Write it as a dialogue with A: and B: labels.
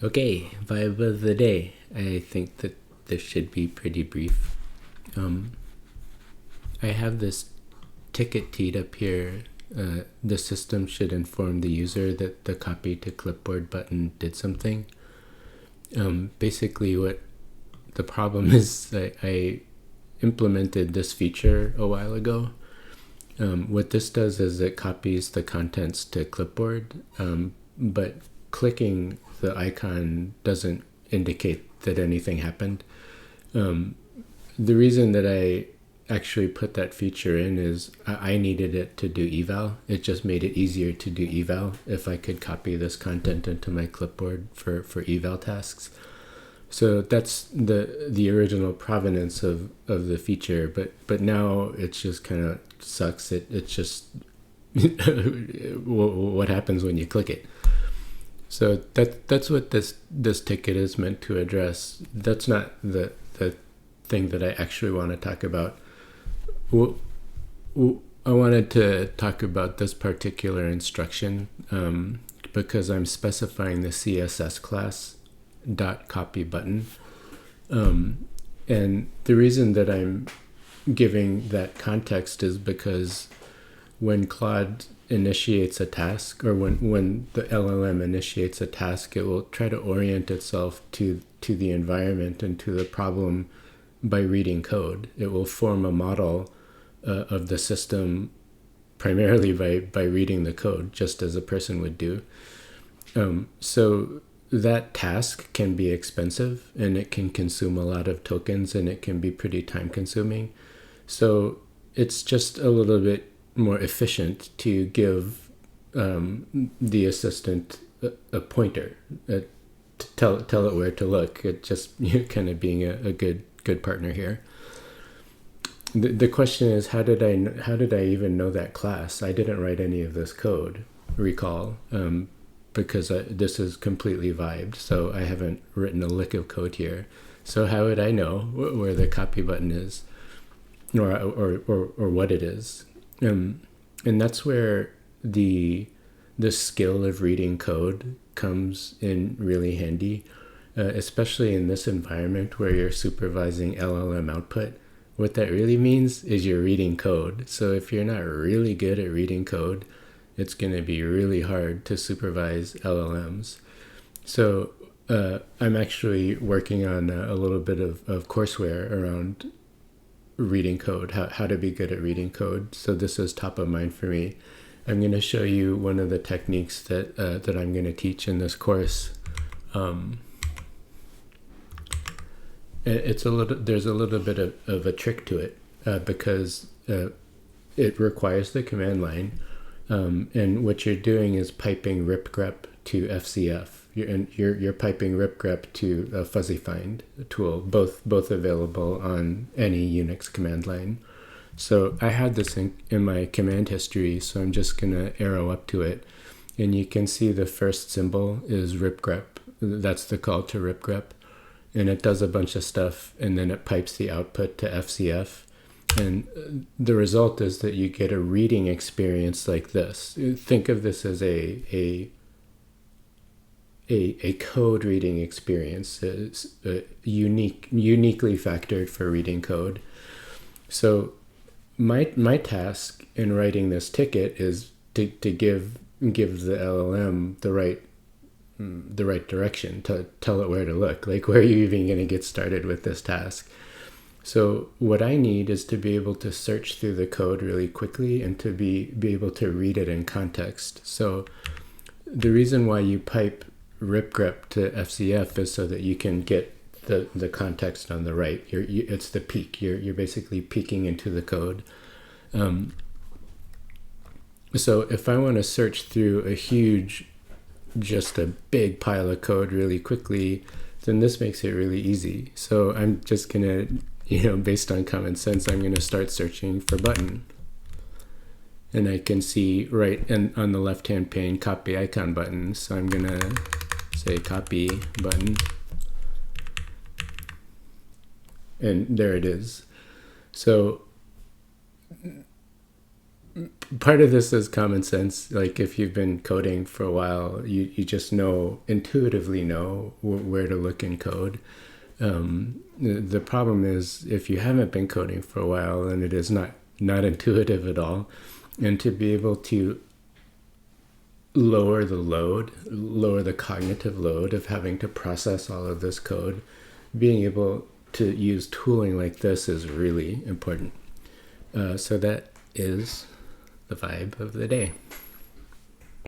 A: Okay, vibe of the day. I think that this should be pretty brief. I have this ticket teed up here. The system should inform the user that the copy to clipboard button did something. Basically, what the problem is, I implemented this feature a while ago. What this does is it copies the contents to clipboard, but clicking the icon doesn't indicate that anything happened. The reason that I actually put that feature in is I needed it to do eval. It just made it easier to do eval if I could copy this content into my clipboard for eval tasks. So that's the original provenance of the feature, but now it just kind of sucks. It's just what happens when you click it. So that's what this ticket is meant to address. That's not the thing that I actually want to talk about. I wanted to talk about this particular instruction because I'm specifying the CSS class .copy button, and the reason that I'm giving that context is because when Claude initiates a task, or when the LLM initiates a task, it will try to orient itself to the environment and to the problem by reading code. It will form a model of the system primarily by reading the code, just as a person would do. So that task can be expensive, and it can consume a lot of tokens, and it can be pretty time consuming. So it's just a little bit more efficient to give the assistant a pointer, to tell it where to look. It just kind of being a good partner here. The question is, how did I even know that class? I didn't write any of this code, recall, because this is completely vibed, so I haven't written a lick of code here. So how would I know where the copy button is, or what it is? And that's where the skill of reading code comes in really handy, especially in this environment where you're supervising LLM output. What that really means is you're reading code. So if you're not really good at reading code, it's going to be really hard to supervise LLMs. So I'm actually working on a little bit of courseware around reading code, how to be good at reading code. So this is top of mind for me. I'm going to show you one of the techniques that I'm going to teach in this course. There's a little bit of a trick to it because it requires the command line, and what you're doing is piping ripgrep to FCF. You're piping ripgrep to a fuzzy find tool, both available on any Unix command line. So I had this in my command history, so I'm just gonna arrow up to it, and you can see the first symbol is ripgrep. That's the call to ripgrep, and it does a bunch of stuff, and then it pipes the output to FCF. And the result is that you get a reading experience like this. Think of this as a code reading experience, uniquely factored for reading code. So my task in writing this ticket is to give the LLM the right direction, to tell it where to look. Like, where are you even going to get started with this task? So what I need is to be able to search through the code really quickly and to be able to read it in context. So the reason why you pipe ripgrep to FCF is so that you can get the context on the right. It's the peek. You're basically peeking into the code. So if I want to search through just a big pile of code really quickly, then this makes it really easy. So I'm just gonna, based on common sense, I'm gonna start searching for button. And I can see right on the left-hand pane, copy icon button. So I'm gonna say copy button. And there it is. So part of this is common sense. Like if you've been coding for a while, you just intuitively know where to look in code. The problem is if you haven't been coding for a while and it is not intuitive at all, and to be able to lower the cognitive load of having to process all of this code, being able to use tooling like this is really important. So that is the vibe of the day.